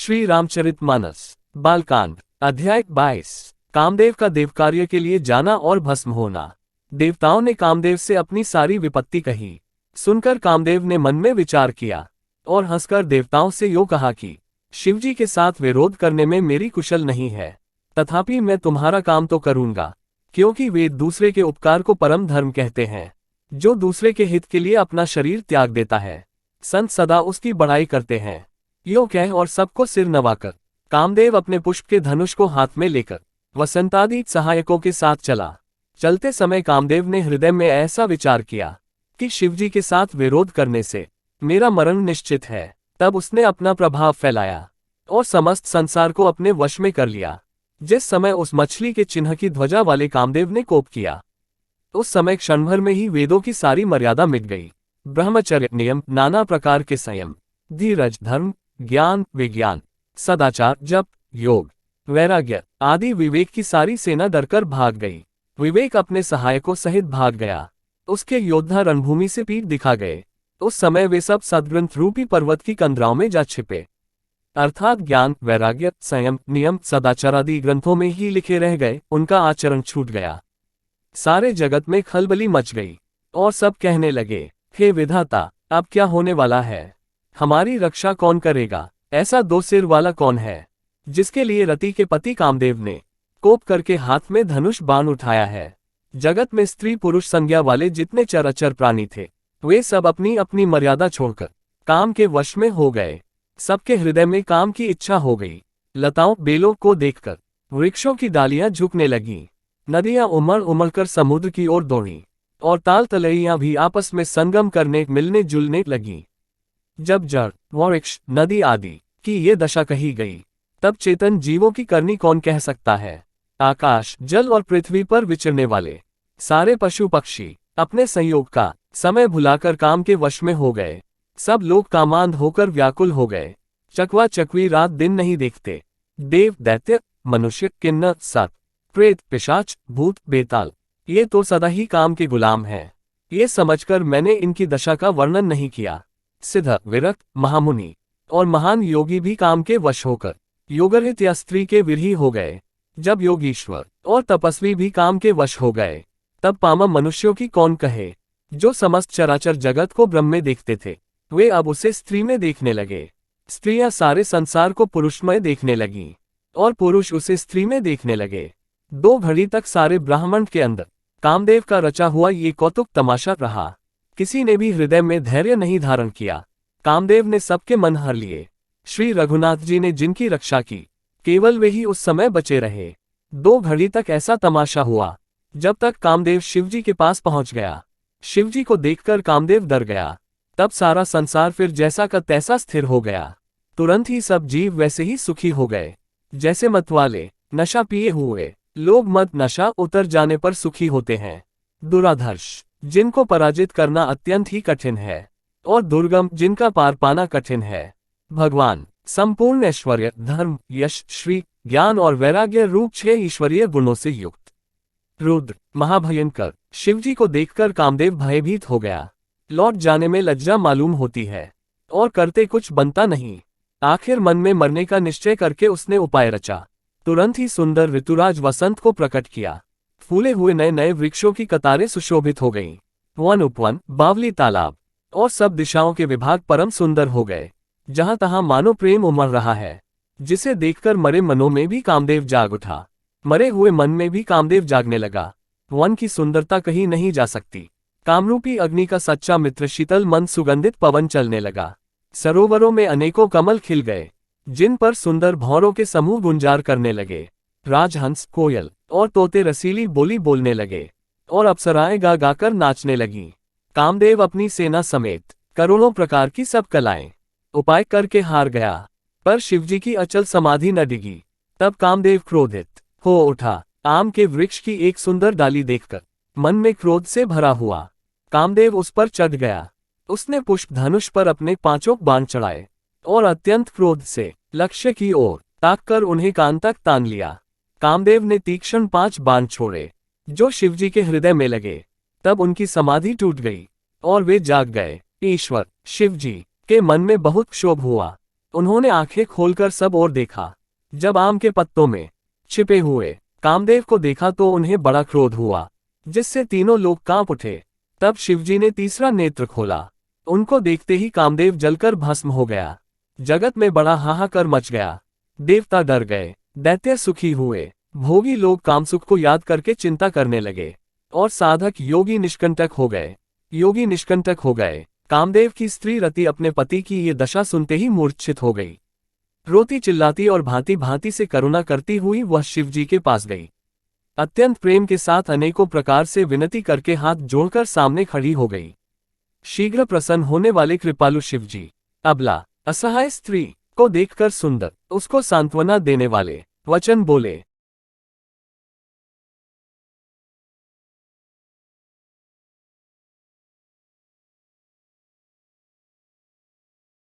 श्री रामचरितमानस बालकांड अध्याय 22। कामदेव का देवकार्य के लिए जाना और भस्म होना। देवताओं ने कामदेव से अपनी सारी विपत्ति कही। सुनकर कामदेव ने मन में विचार किया और हंसकर देवताओं से यूं कहा कि शिवजी के साथ विरोध करने में मेरी कुशल नहीं है, तथापि मैं तुम्हारा काम तो करूंगा, क्योंकि वे दूसरे के उपकार को परम धर्म कहते हैं। जो दूसरे के हित के लिए अपना शरीर त्याग देता है, संत सदा उसकी बड़ाई करते हैं। यो कह और सबको सिर नवाकर कामदेव अपने पुष्प के धनुष को हाथ में लेकर वसंतादि सहायकों के साथ चला। चलते समय कामदेव ने हृदय में ऐसा विचार किया कि शिवजी के साथ विरोध करने से मेरा मरण निश्चित है। तब उसने अपना प्रभाव फैलाया और समस्त संसार को अपने वश में कर लिया। जिस समय उस मछली के चिन्ह की ध्वजा वाले कामदेव ने कोप किया, उस समय क्षणभर में ही वेदों की सारी मर्यादा मिट गई। ब्रह्मचर्य, नियम, नाना प्रकार के संयम, धीरज, धर्म, ज्ञान, विज्ञान, सदाचार, जप, योग, वैराग्य आदि विवेक की सारी सेना डरकर भाग गई। विवेक अपने सहायकों सहित भाग गया। उसके योद्धा रणभूमि से पीठ दिखा गए। उस समय वे सब सद्ग्रंथ रूपी पर्वत की कंदराओं में जा छिपे, अर्थात ज्ञान, वैराग्य, संयम, नियम, सदाचार आदि ग्रंथों में ही लिखे रह गए। उनका आचरण छूट गया। सारे जगत में खलबली मच गई और सब कहने लगे, हे विधाता, अब क्या होने वाला है? हमारी रक्षा कौन करेगा? ऐसा दो सिर वाला कौन है जिसके लिए रति के पति कामदेव ने कोप करके हाथ में धनुष बाण उठाया है? जगत में स्त्री पुरुष संज्ञा वाले जितने चराचर प्राणी थे, वे सब अपनी अपनी मर्यादा छोड़कर काम के वश में हो गए। सबके हृदय में काम की इच्छा हो गई। लताओं बेलों को देखकर वृक्षों की डालियां झुकने लगीं। नदियां उमड़ उमड़कर समुद्र की ओर दौड़ी और ताल तलैयां भी आपस में संगम करने, मिलने जुलने लगीं। जब जड़, वृक्ष, नदी आदि की ये दशा कही गई, तब चेतन जीवों की करनी कौन कह सकता है? आकाश, जल और पृथ्वी पर विचरने वाले सारे पशु पक्षी अपने संयोग का समय भुलाकर काम के वश में हो गए। सब लोग कामांध होकर व्याकुल हो गए। चकवा चकवी रात दिन नहीं देखते। देव, दैत्य, मनुष्य, किन्नर, सत, प्रेत, पिशाच, भूत, बेताल, ये तो सदा ही काम के गुलाम हैं। ये समझकर मैंने इनकी दशा का वर्णन नहीं किया। सिद्ध, विरक्त, महामुनि और महान योगी भी काम के वश होकर योगरहित या स्त्री के विरही हो गए। जब योगीश्वर और तपस्वी भी काम के वश हो गए, तब पामर मनुष्यों की कौन कहे? जो समस्त चराचर जगत को ब्रह्म में देखते थे, वे अब उसे स्त्री में देखने लगे। स्त्रियां सारे संसार को पुरुषमय देखने लगीं और पुरुष उसे स्त्री में देखने लगे। 2 घड़ी तक सारे ब्रह्मांड के अंदर कामदेव का रचा हुआ ये कौतुक तमाशा रहा। किसी ने भी हृदय में धैर्य नहीं धारण किया। कामदेव ने सबके मन हर लिए। श्री रघुनाथ जी ने जिनकी रक्षा की, केवल वे ही उस समय बचे रहे। 2 घड़ी तक ऐसा तमाशा हुआ जब तक कामदेव शिवजी के पास पहुंच गया। शिवजी को देखकर कामदेव डर गया। तब सारा संसार फिर जैसा का तैसा स्थिर हो गया। तुरंत ही सब जीव वैसे ही सुखी हो गए जैसे मतवाले नशा पिए हुए लोग मद नशा उतर जाने पर सुखी होते हैं। दुराधर्ष, जिनको पराजित करना अत्यंत ही कठिन है, और दुर्गम, जिनका पार पाना कठिन है। भगवान संपूर्ण ऐश्वर्य, धर्म, यश, श्री, ज्ञान और वैराग्य रूप 6 ईश्वरीय गुणों से युक्त रुद्र, महाभयंकर शिवजी को देखकर कामदेव भयभीत हो गया। लौट जाने में लज्जा मालूम होती है और करते कुछ बनता नहीं। आखिर मन में मरने का निश्चय करके उसने उपाय रचा। तुरंत ही सुंदर ऋतुराज वसंत को प्रकट किया। फूले हुए नए नए वृक्षों की कतारें सुशोभित हो गईं। वन उपवन, बावली तालाब और सब दिशाओं के विभाग परम सुंदर हो गए। जहां तहां मानो प्रेम उमड़ रहा है, जिसे देखकर मरे मनों में भी कामदेव जाग उठा। मरे हुए मन में भी कामदेव जागने लगा। वन की सुंदरता कहीं नहीं जा सकती। कामरूपी अग्नि का सच्चा मित्र शीतल मन सुगंधित पवन चलने लगा। सरोवरों में अनेकों कमल खिल गए, जिन पर सुंदर भौरों के समूह गुंजार करने लगे। राजहंस, कोयल और तोते रसीली बोली बोलने लगे और अप्सराएं गा गाकर नाचने लगीं। कामदेव अपनी सेना समेत करोड़ों प्रकार की सब कलाएं उपाय करके हार गया, पर शिवजी की अचल समाधि न डिगी। तब कामदेव क्रोधित हो उठा। आम के वृक्ष की एक सुंदर डाली देखकर मन में क्रोध से भरा हुआ कामदेव उस पर चढ़ गया। उसने पुष्प धनुष पर अपने 5 बाण चढ़ाए और अत्यंत क्रोध से लक्ष्य की ओर ताककर उन्हें कान तक तान लिया। कामदेव ने तीक्ष्ण 5 बाण छोड़े जो शिवजी के हृदय में लगे। तब उनकी समाधि टूट गई और वे जाग गए। ईश्वर शिवजी के मन में बहुत क्षोभ हुआ। उन्होंने आंखें खोलकर सब ओर देखा। जब आम के पत्तों में छिपे हुए कामदेव को देखा तो उन्हें बड़ा क्रोध हुआ, जिससे तीनों लोग कांप उठे। तब शिवजी ने तीसरा नेत्र खोला। उनको देखते ही कामदेव जलकर भस्म हो गया। जगत में बड़ा हाहाकार मच गया। देवता डर गए, दैत्य सुखी हुए, भोगी लोग कामसुख को याद करके चिंता करने लगे, और साधक योगी निष्कंटक हो गए। कामदेव की स्त्री रति अपने पति की ये दशा सुनते ही मूर्छित हो गई। रोती चिल्लाती और भांति भांति से करुणा करती हुई वह शिवजी के पास गई। अत्यंत प्रेम के साथ अनेकों प्रकार से विनती करके हाथ जोड़कर सामने खड़ी हो गई। शीघ्र प्रसन्न होने वाले कृपालु शिवजी अबला असहाय स्त्री को देखकर सुंदर, उसको सांत्वना देने वाले वचन बोले।